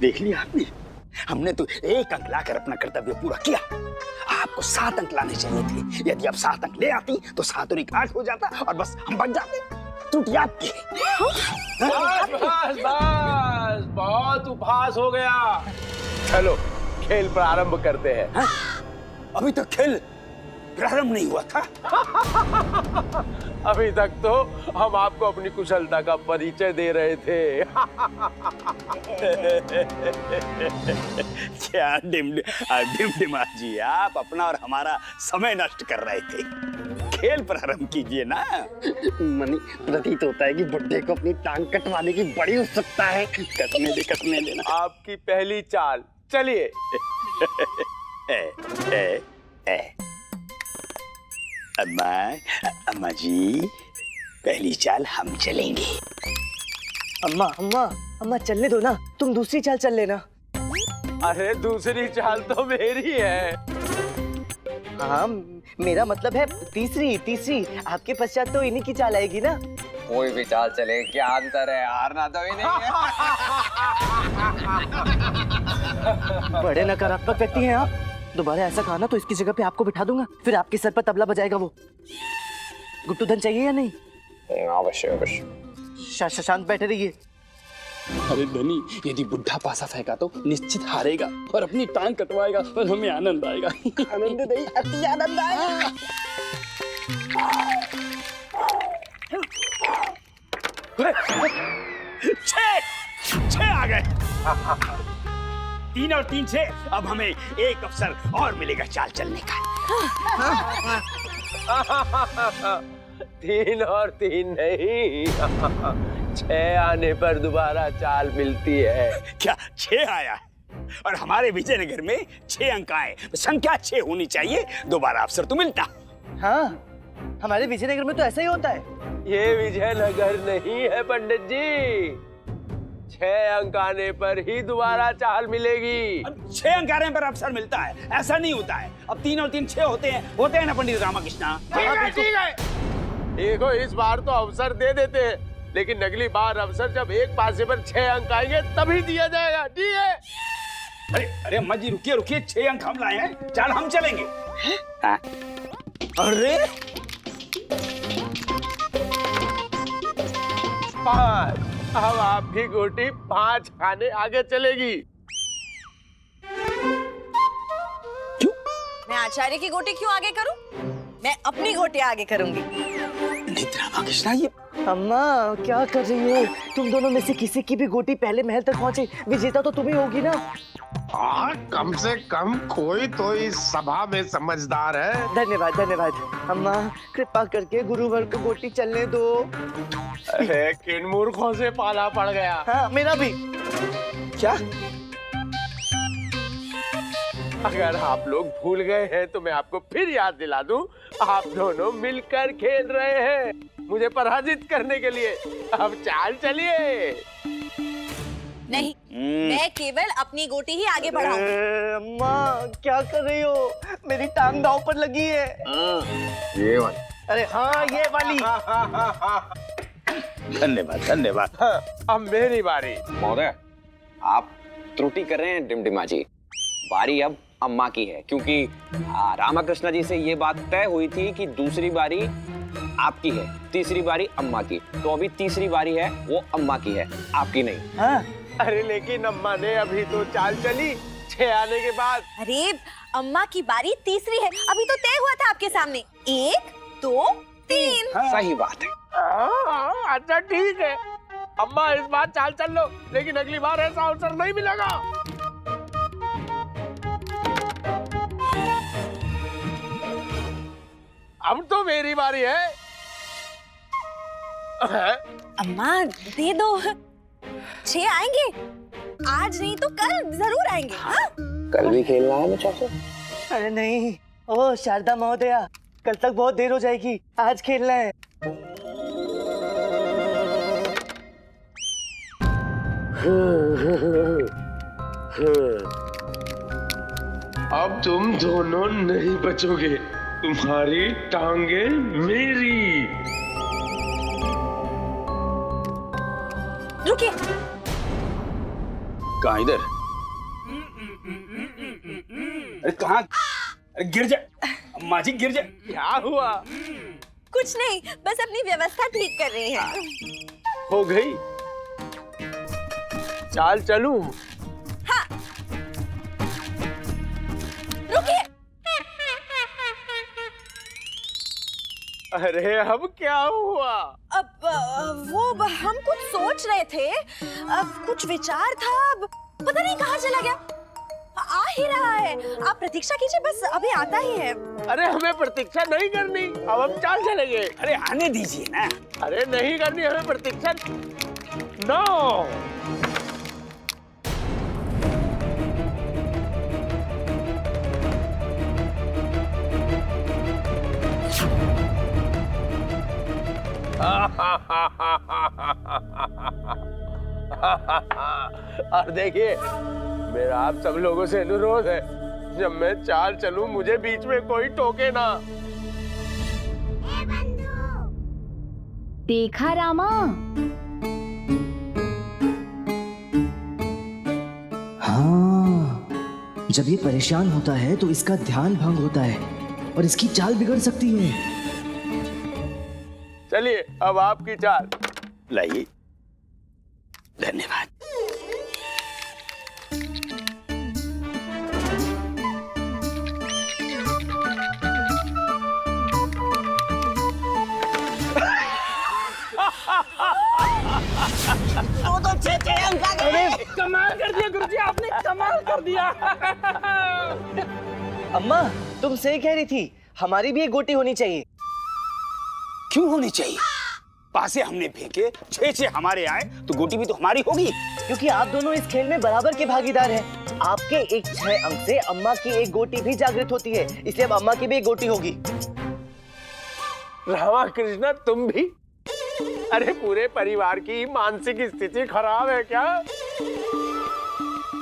देख लिया आपने, हमने तो 1 अंक लाकर अपना कर्तव्य पूरा किया। आपको 7 अंक लाने चाहिए थे। यदि आप 7 अंक ले आती तो 7 और 1 8 हो जाता और बस हम बच जाते। त्रुटि आपकी है। बस बस बस, बहुत उपहास हो गया। चलो खेल प्रारंभ करते हैं। हाँ? अभी तक खेल प्रारंभ नहीं हुआ था। अभी तक तो हम आपको अपनी कुशलता का परिचय दे रहे थे। क्या डिमडिमा जी, आप अपना और हमारा समय नष्ट कर रहे थे। खेल प्रारंभ कीजिए ना। मनी, प्रतीत होता है कि बुड्ढे को अपनी टांग कटवाने की बड़ी उत्सुकता है। कटने देना। आपकी पहली चाल, चलिए। अम्मा जी, पहली चाल हम चलेंगे। अम्मा अम्मा अम्मा चलने दो ना, तुम दूसरी चाल चल लेना। अरे दूसरी चाल तो मेरी है। हाँ, मेरा मतलब है तीसरी। आपके पश्चात तो इन्हीं की चाल आएगी ना। कोई भी चाल चले, क्या अंतर है, हारना तो ही नहीं है। बड़े नकारात्मक व्यक्ति हैं आप। दोबारा ऐसा कहा ना तो इसकी जगह पे आपको बिठा दूंगा, फिर आपके सर पर तबला बजाएगा वो। गुट्टू धन चाहिए या नहीं? अवश्य अवश्य। शांत बैठे रहिए। अरे धनी, यदि बुढ़ा पासा फेंका तो निश्चित हारेगा और अपनी टांग कटवाएगा और हमें आनंद आएगा। आनंद नहीं, अति आनंद आएगा। छह आ गए। 3 और 3 6। अब हमें एक अवसर और मिलेगा चाल चलने का। 3 और 3 नहीं, 6 आने पर दोबारा चाल मिलती है। क्या 6 आया है? और हमारे विजयनगर में 6 अंक आए, संख्या 6 होनी चाहिए, दोबारा अवसर तो मिलता। हाँ, हमारे विजयनगर में तो ऐसा ही होता है। ये विजयनगर नहीं है पंडित जी। 6 अंक आने पर ही दोबारा चाल मिलेगी। 6 अंक आने पर अवसर मिलता है, ऐसा नहीं होता है। अब 3 और 3 6 होते हैं ना पंडित रामाकृष्णा। देखो, इस बार तो अवसर दे देते हैं, लेकिन अगली बार अवसर जब एक पासे पर 6 अंक आएंगे तभी दिया जाएगा। ठीक है? अरे अम्मा जी, रुकिए, 6 अंक हम लाए हैं, चाल हम चलेंगे। अरे 5। अब आपकी गोटी 5 खाने आगे चलेगी। मैं आचार्य की गोटी क्यों आगे करूं? मैं अपनी गोटी आगे करूंगी। रामाकृष्णा, ये अम्मा क्या कर रही हो? तुम दोनों में से किसी की भी गोटी पहले महल तक पहुंचे, विजेता तो तुम ही होगी ना। कम से कम कोई तो इस सभा में समझदार है। धन्यवाद। अम्मा कृपा करके गुरुवर को गोटी चलने दो। अरे किन मूर्खों से पाला पड़ गया। हाँ, मेरा भी। क्या? अगर आप लोग भूल गए हैं तो मैं आपको फिर याद दिला दूं, आप दोनों मिलकर खेल रहे हैं मुझे पराजित करने के लिए। अब चाल चलिए। नहीं, मैं केवल अपनी गोटी ही आगे बढ़ाऊंगी। अम्मा क्या कर रही हो? मेरी टांग दांव पर लगी है। ये वाली। अरे हाँ, ये वाली। धन्यवाद। हाँ, अब मेरी बारी। महोदय, आप त्रुटि कर रहे हैं डिमडिमा जी। बारी अब अम्मा की है, क्योंकि रामाकृष्ण जी से ये बात तय हुई थी कि दूसरी बारी आपकी है, तीसरी बारी अम्मा की। तो अभी तीसरी बारी है, वो अम्मा की है, आपकी नहीं। हाँ, अरे लेकिन अम्मा ने अभी तो चाल चली 6 आने के बाद। अरे अम्मा की बारी तीसरी है, अभी तो तय हुआ था आपके सामने। 1 2 3। सही बात है। अच्छा ठीक है, अम्मा इस बार चाल चल लो, लेकिन अगली बार ऐसा अवसर नहीं मिलेगा। अब तो मेरी बारी है। अम्मा दे दो, 6 आएंगे। आज नहीं तो कल जरूर आएंगे। हाँ? कल भी खेलना है बच्चा से। अरे नहीं, ओ शारदा महोदया, कल तक बहुत देर हो जाएगी, आज खेलना है। अब तुम दोनों नहीं बचोगे, तुम्हारी टांगे मेरी। रुकिए। कहाँ इधर? अरे कहाँ? अरे गिर जा अम्मा जी, गिर जा। क्या हुआ? कुछ नहीं, बस अपनी व्यवस्था ठीक कर रही है। हो गई? चाल चलूं? हाँ। रुकिए। अरे अब क्या हुआ? अब वो हम कुछ सोच रहे थे, अब कुछ विचार था, अब पता नहीं कहाँ चला गया। आ ही रहा है, आप प्रतीक्षा कीजिए, बस अभी आता ही है। अरे हमें प्रतीक्षा नहीं करनी, अब हम चाल चलेंगे। अरे आने दीजिए ना। अरे नहीं करनी हमें प्रतीक्षा। नो। और देखिए, मेरा आप सब लोगों से अनुरोध है, जब मैं चाल चलूं मुझे बीच में कोई टोके ना। देखा रामा? हाँ, जब ये परेशान होता है तो इसका ध्यान भंग होता है और इसकी चाल बिगड़ सकती है। चलिए अब आपकी चाल। लाइए। धन्यवाद। अरे कमाल कर दिया गुरुजी, आपने कमाल कर दिया। अम्मा, तुम सही कह रही थी, हमारी भी एक गोटी होनी चाहिए। क्यों होनी चाहिए? पासे हमने फेंके, 6 हमारे आए, तो गोटी भी तो हमारी होगी। क्योंकि आप दोनों इस खेल में बराबर के भागीदार हैं। आपके एक 6 अंक से अम्मा की एक गोटी भी जागृत होती है, इसलिए अब अम्मा की भी एक गोटी होगी। रामा कृष्णा, तुम भी? अरे पूरे परिवार की मानसिक स्थिति खराब है क्या?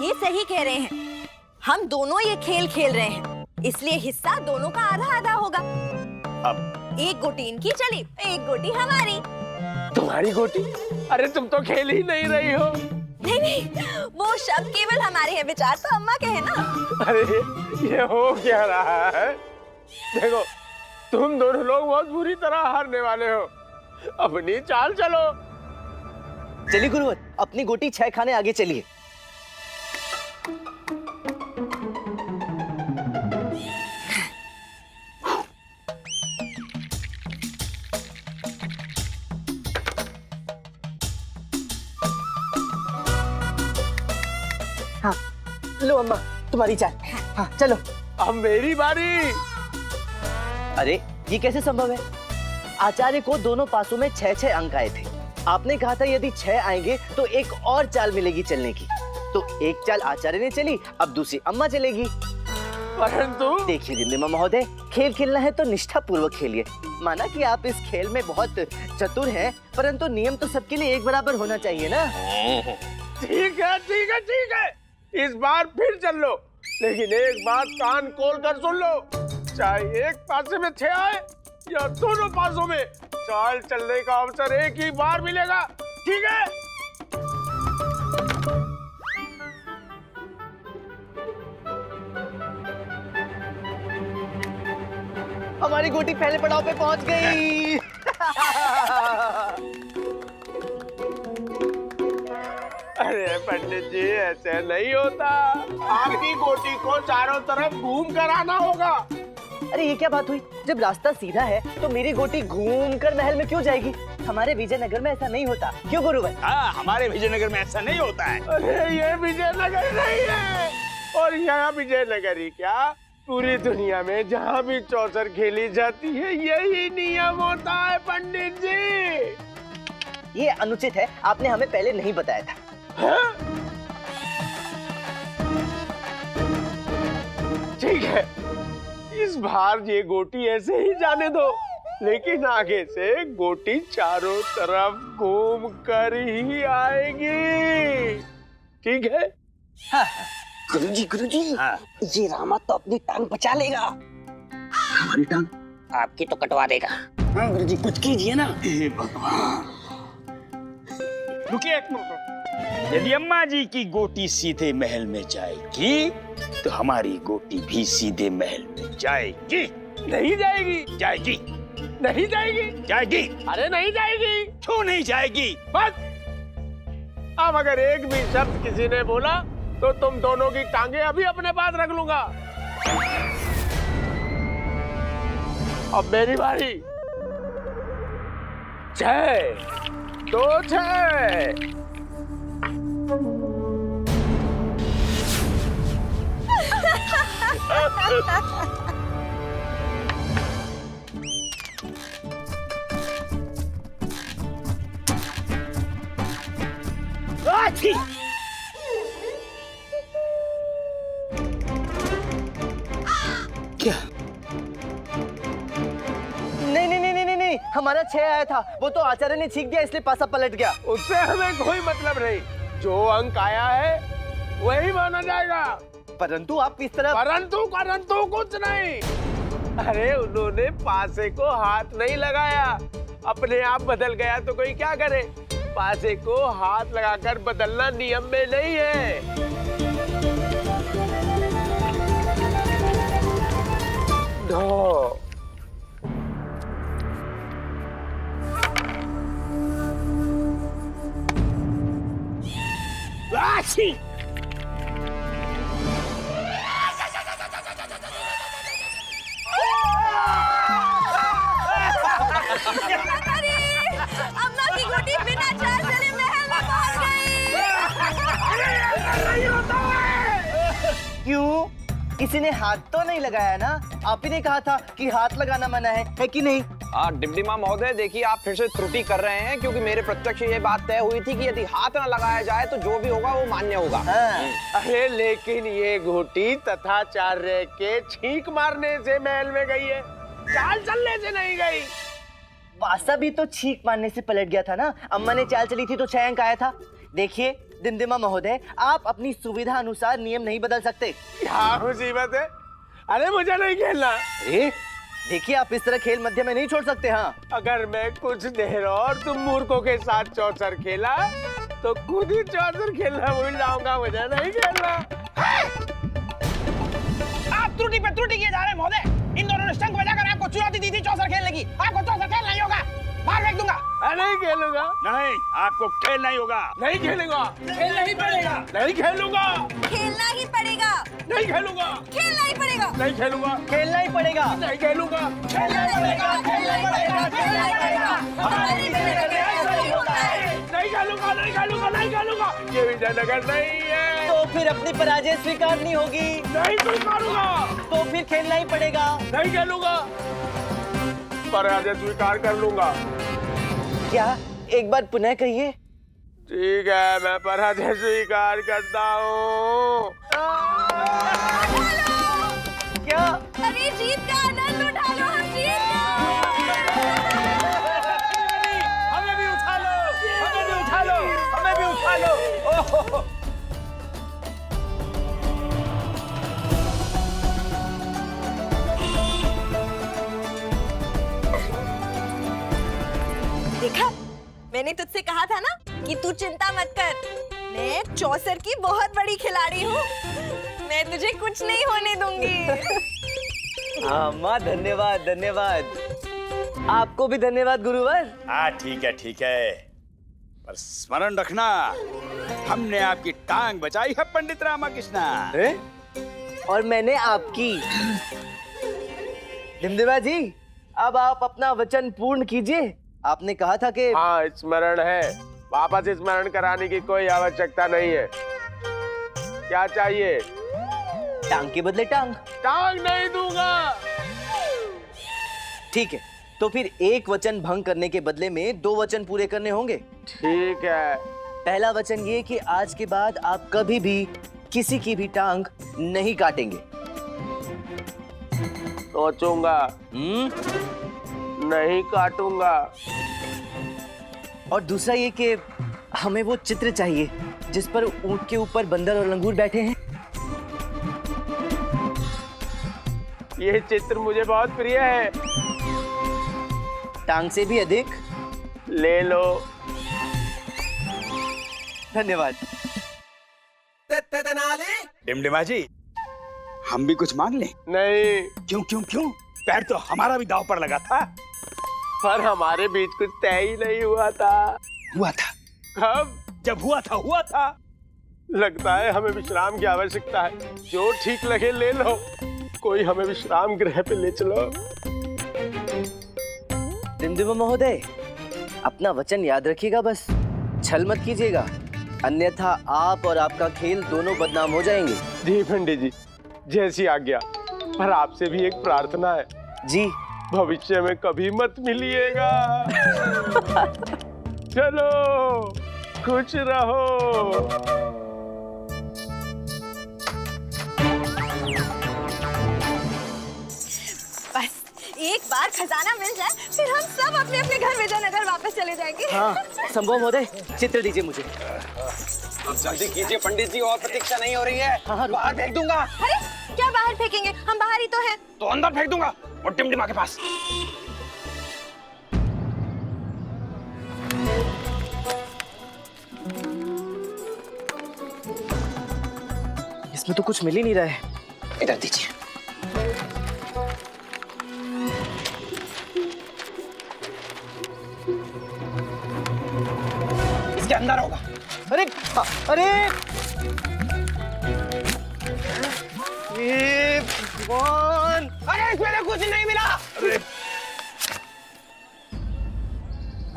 ये सही कह रहे हैं, हम दोनों ये खेल खेल रहे हैं, इसलिए हिस्सा दोनों का आधा आधा होगा। अब एक गोटी इनकी चली, एक गोटी हमारी। तुम्हारी गोटी? अरे तुम तो खेल ही नहीं रही हो। नहीं नहीं, वो शब्द केवल हमारे हैं, विचार तो अम्मा के हैं ना। अरे ये हो क्या रहा है? देखो, तुम दोनों लोग बहुत बुरी तरह हारने वाले हो। अपनी चाल चलो। चलिए गुरुवर, अपनी गोटी 6 खाने आगे चलिए। हाँ, लो अम्मा, तुम्हारी चाल। हाँ, चलो। अब मेरी बारी। अरे ये कैसे संभव है? आचार्य को दोनों पासों में 6 अंक आए थे। आपने कहा था यदि 6 आएंगे तो एक और चाल मिलेगी चलने की। तो एक चाल आचार्य ने चली, अब दूसरी अम्मा चलेगी। परंतु देखिए रिंदिमा महोदय, खेल खेलना है तो निष्ठा पूर्वक खेलिए। माना कि आप इस खेल में बहुत चतुर हैं, परंतु नियम तो सबके लिए एक बराबर होना चाहिए ना। ठीक है ठीक है ठीक है, इस बार फिर चल लो, लेकिन एक बात कान खोल कर सुन लो, चाहे एक पासे में 6 आए या दोनों पासों में, चाल चलने का अवसर एक ही बार मिलेगा, ठीक है? हमारी गोटी पहले पड़ाव पे पहुंच गई। अरे पंडित जी, ऐसे नहीं होता, आपकी गोटी को चारों तरफ घूम कर आना होगा। अरे ये क्या बात हुई? जब रास्ता सीधा है तो मेरी गोटी घूम कर महल में क्यों जाएगी? हमारे विजयनगर में ऐसा नहीं होता, क्यों गुरुवर? हाँ, हमारे विजयनगर में ऐसा नहीं होता है। अरे ये विजयनगर नहीं है, और यहाँ विजयनगर ही क्या, पूरी दुनिया में जहाँ भी चौसर खेली जाती है यही नियम होता है पंडित जी। ये अनुचित है, आपने हमें पहले नहीं बताया था। हाँ? ठीक है, इस बार ये गोटी ऐसे ही जाने दो, लेकिन आगे से गोटी चारों तरफ घूम कर ही आएगी, ठीक है? हाँ। गुरुजी, हाँ। ये रामा तो अपनी टांग बचा लेगा। हमारी टांग आपकी तो कटवा देगा। हाँ गुरुजी, कुछ कीजिए ना। हे भगवान। रुकिए एक मिनट। यदि अम्मा जी की गोटी सीधे महल में जाएगी तो हमारी गोटी भी सीधे महल में जाएगी। नहीं जाएगी। जाएगी। नहीं जाएगी। जाएगी। अरे नहीं जाएगी। क्यों नहीं जाएगी? बस अब अगर एक भी शब्द किसी ने बोला तो तुम दोनों की टांगे अभी अपने पास रख लूंगा। अब मेरी बारी। 6 2 6। आछी! क्या? नहीं, हमारा 6 आया था, वो तो आचार्य ने छींक दिया इसलिए पासा पलट गया। उससे हमें कोई मतलब नहीं, जो अंक आया है वही माना जाएगा। परंतु आप इस तरह। परंतु कुछ नहीं। अरे उन्होंने पासे को हाथ नहीं लगाया, अपने आप बदल गया तो कोई क्या करे। पासे को हाथ लगाकर बदलना नियम में नहीं है। दो। आछी! अम्मा की गोटी बिना चाल चले महल में पहुंच गई। क्यों? किसी ने हाथ तो नहीं लगाया ना? आप ही ने कहा था कि हाथ लगाना मना है कि नहीं? डिप्टी महोदय देखिए, आप फिर से त्रुटि कर रहे हैं, क्योंकि मेरे प्रत्यक्ष ये बात तय हुई थी कि यदि हाथ न लगाया जाए तो जो भी होगा वो मान्य होगा। अरे लेकिन ये घोटी तथाचार्य के छींक मारने से महल में गई है, चाल चलने से नहीं गई। पासा भी तो छींक मारने से पलट गया था ना। अम्मा ने चाल चली थी तो 6 अंक आया था। देखिए दिमदिमा महोदय, आप अपनी सुविधा अनुसार नियम नहीं बदल सकते। क्या मुसीबत है? अरे मुझे नहीं खेलना। देखिए आप इस तरह खेल मध्य में नहीं छोड़ सकते। हाँ, अगर मैं कुछ देर और तुम मूर्खों के साथ चौसर खेला तो खुद ही चौसर खेलना भूल जाऊंगा। मुझे नहीं खेलना। आप त्रुटि पर त्रुटि किए जा रहे हैं महोदय। इन दोनों ने शंख बजाकर आपको चुनौती दी थी चौसर खेलने की। आपको चौसर खेलना ही होगा। बाहर फेंक दूंगा। नहीं खेलूंगा। नहीं, आपको खेलना ही होगा। नहीं खेलूंगा। खेलना ही पड़ेगा। नहीं खेलूंगा। खेलना ही पड़ेगा। नहीं खेलूंगा। खेलना ही पड़ेगा। नहीं खेलूंगा। खेलना ही पड़ेगा। नहीं खेलूंगा। खेलना ही पड़ेगा। खेलना ही पड़ेगा। खेलना ही पड़ेगा। हमारी नहीं होता है। नहीं खेलूंगा। नहीं खेलूंगा। नहीं खेलूंगा। ये विजयनगर नहीं है। तो फिर अपनी पराजय स्वीकारनी होगी। नहीं स्वीकारूंगा। तो फिर खेलना ही पड़ेगा। नहीं खेलूंगा। पराजय स्वीकार कर लूंगा। क्या? एक बार पुनः कहिए। ठीक है, मैं पराजय स्वीकार करता हूँ। क्या? अरे जीत का आनंद उठा लो। हम जीत गए। हमें भी उठा लो। हमें भी उठा लो। हमें भी उठा लो। ओहो। देखा, मैंने तुझसे कहा था ना कि तू चिंता मत कर। मैं चौसर की बहुत बड़ी खिलाड़ी हूँ। मैं तुझे कुछ नहीं होने दूंगी। हाँ माँ, धन्यवाद धन्यवाद। आपको भी धन्यवाद गुरुवर। हाँ ठीक है, पर स्मरण रखना, हमने आपकी टांग बचाई है पंडित रामाकृष्णा। और मैंने आपकी। दिमदिमा जी, अब आप अपना वचन पूर्ण कीजिए। आपने कहा था कि। हाँ, स्मरण है। वापस स्मरण कराने की कोई आवश्यकता नहीं है। क्या चाहिए? टांग के बदले टांग। टांग नहीं दूंगा। ठीक है, तो फिर एक वचन भंग करने के बदले में 2 वचन पूरे करने होंगे। ठीक है। पहला वचन ये कि आज के बाद आप कभी भी किसी की भी टांग नहीं काटेंगे। सोचूंगा। नहीं काटूंगा। और दूसरा ये कि हमें वो चित्र चाहिए जिस पर ऊंट के ऊपर बंदर और लंगूर बैठे हैं। ये चित्र मुझे बहुत प्रिय है। टांग से भी अधिक। ले लो। धन्यवाद। डिमडिमा जी, हम भी कुछ मांग लें? नहीं, क्यों क्यों क्यों? पैर तो हमारा भी दांव पर लगा था। पर हमारे बीच कुछ तय ही नहीं हुआ था। हुआ था? कब? जब हुआ था। लगता है हमें विश्राम की आवश्यकता है। जो ठीक लगे ले लो। कोई हमें विश्राम गृह पे ले चलो। डिमडिमा महोदय, अपना वचन याद रखिएगा, बस छल मत कीजिएगा, अन्यथा आप और आपका खेल दोनों बदनाम हो जाएंगे। जी पंडित जी, जैसी आज्ञा। पर आपसे भी एक प्रार्थना है। जी। भविष्य में कभी मत मिलिएगा। चलो, खुश रहो। एक बार खजाना मिल जाए फिर हम सब अपने अपने घर विजयनगर वापस चले जाएंगे। हाँ, संभव महोदय, चित्र दीजिए मुझे। जल्दी कीजिए पंडित जी, और प्रतीक्षा नहीं हो रही है। हाँ, बाहर फेंक दूंगा। अरे क्या बाहर फेंकेंगे, हम बाहर ही तो हैं। तो अंदर फेंक दूंगा, और टिमटिमा के पास। इसमें तो कुछ मिल ही नहीं रहा है। इधर दीजिए। इसके अंदर होगा। अरे अरे ये भगवान! अरे इसमें कुछ नहीं मिला। अरे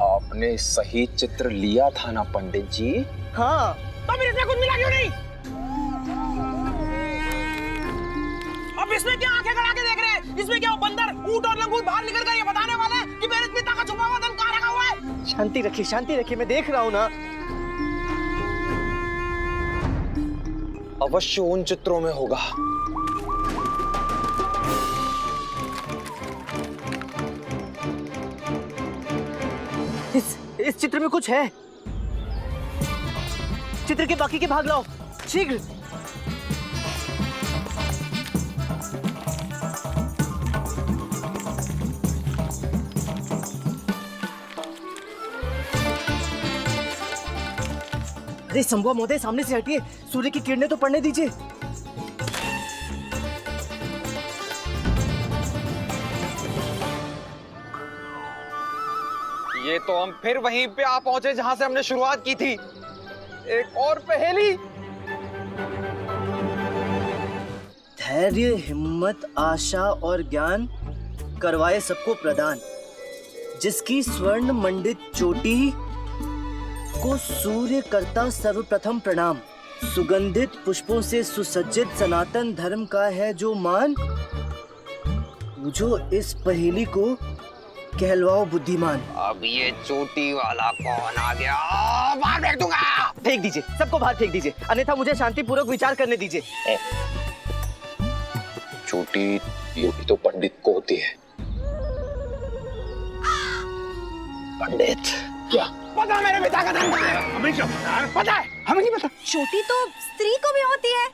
आपने सही चित्र लिया था ना पंडित जी? हाँ। तो फिर इसमें कुछ मिला क्यों नहीं? अब इसमें क्या आंखें गड़ा के देख रहे हैं? इसमें क्या बंदर, ऊंट और लंगूर बाहर निकल कर ये बताने वाले हैं कि मेरे पिता का छुपा हुआ धन कहाँ रखा हुआ है? शांति रखिए, मैं देख रहा हूँ ना। अवश्य उन चित्रों में होगा। इस चित्र में कुछ है। चित्र के बाकी के भाग लाओ, शीघ्र। अरे संभव महोदय, सामने से हटिए, सूर्य की किरणें तो पड़ने दीजिए। ये तो हम फिर वहीं पे आ पहुंचे जहां से हमने शुरुआत की थी। एक और पहेली। धैर्य, हिम्मत, आशा और ज्ञान करवाए सबको प्रदान, जिसकी स्वर्ण मंडित चोटी को सूर्य करता सर्वप्रथम प्रणाम। सुगंधित पुष्पों से सुसज्जित सनातन धर्म का है जो मान, जो इस पहेली को कहलवाओ बुद्धिमान। अब ये चोटी वाला कौन आ गया? बाहर फेंक दूंगा। फेंक दीजिए, सबको बाहर फेंक दीजिए, अन्यथा मुझे शांतिपूर्वक विचार करने दीजिए। चोटी ये भी तो पंडित को होती है। पंडित क्या पता मेरे पिता का धन कहाँ है? हमें क्या पता है? हमें नहीं पता। चोटी तो स्त्री को भी होती है।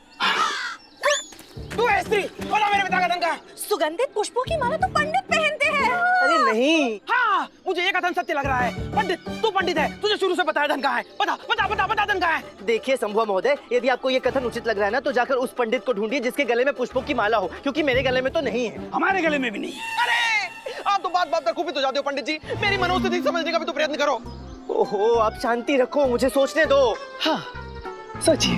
तू है स्त्री, पता मेरे पिता का धन कहाँ है? सुगंधित पुष्पों की माला तो पंडित पहनते हैं। अरे नहीं। हाँ, मुझे ये कथन सत्य लग रहा है। पंडित, तू पंडित है, तुझे शुरू से पता है धन कहाँ है। पता धन कहाँ है। देखिए संभव महोदय, यदि आपको ये कथन उचित लग रहा है ना, तो जाकर उस पंडित को ढूंढिए जिसके गले में पुष्पों की माला हो, क्योंकि मेरे गले में तो नहीं है। हमारे गले में भी नहीं। अरे आप तो बात पर खूबी तो जाते हो पंडित जी। मेरी मनोस्थिति समझने का भी तो प्रयत्न करो। ओहो, आप शांति रखो, मुझे सोचने दो। हाँ, सोचिए।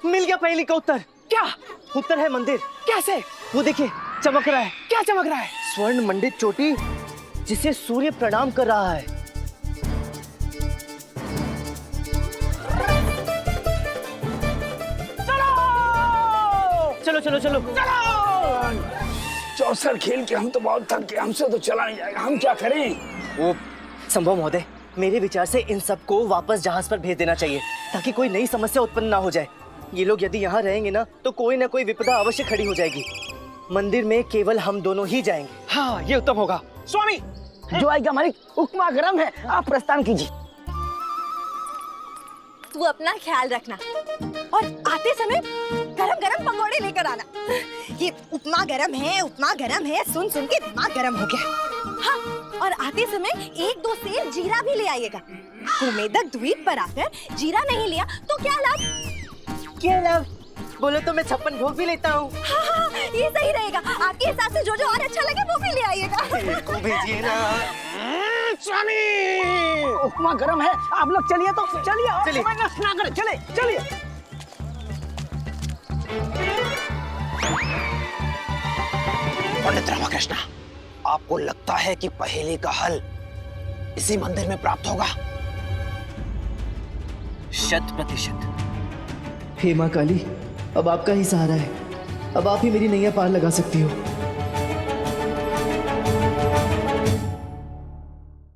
मिल गया पहेली का उत्तर। क्या उत्तर है मंदिर। कैसे? वो देखिए, चमक रहा है। क्या चमक रहा है? स्वर्ण मंडित चोटी जिसे सूर्य प्रणाम कर रहा है। चलो चलो चलो चलो। चौसर खेल के हम तो बहुत थक गए, हमसे तो चला नहीं जाएगा। हम क्या करें? वो संभव महोदय, मेरे विचार से इन सबको वापस जहाज पर भेज देना चाहिए, ताकि कोई नई समस्या उत्पन्न ना हो जाए। ये लोग यदि यहाँ रहेंगे ना, तो कोई ना कोई विपदा अवश्य खड़ी हो जाएगी। मंदिर में केवल हम दोनों ही जाएंगे। हाँ, ये उत्तम होगा। स्वामी, जो आएगा मालिक, उपमा गरम है, आप प्रस्थान कीजिए। तू अपना ख्याल रखना और आते समय गरम गरम पकौड़े लेकर आना। ये उपमा गरम है, सुन सुन के दिमाग गरम हो गया। हाँ, और आते समय 1-2 सेर जीरा भी ले आइएगा। कुमेदक द्वीप पर आकर जीरा नहीं लिया तो क्या लाभ? क्या लाभ? बोलो तो मैं 56 भोग भी लेता हूँ। हाँ, हाँ, ये सही रहेगा। आपके हिसाब से जो जो और अच्छा लगे वो भी ले आइएगा। को भेजिए ना। स्वामी, उपमा गर्म है, आप लोग चलिए तो चलिए। और चलिए। समय नष्ट ना करें, चले चलिए। पंडित रामकृष्ण, आपको लगता है कि पहेली का हल इसी मंदिर में प्राप्त होगा? 100%। हे माँ काली, अब आपका ही सहारा है। अब आप ही मेरी नैया पार लगा सकती हो।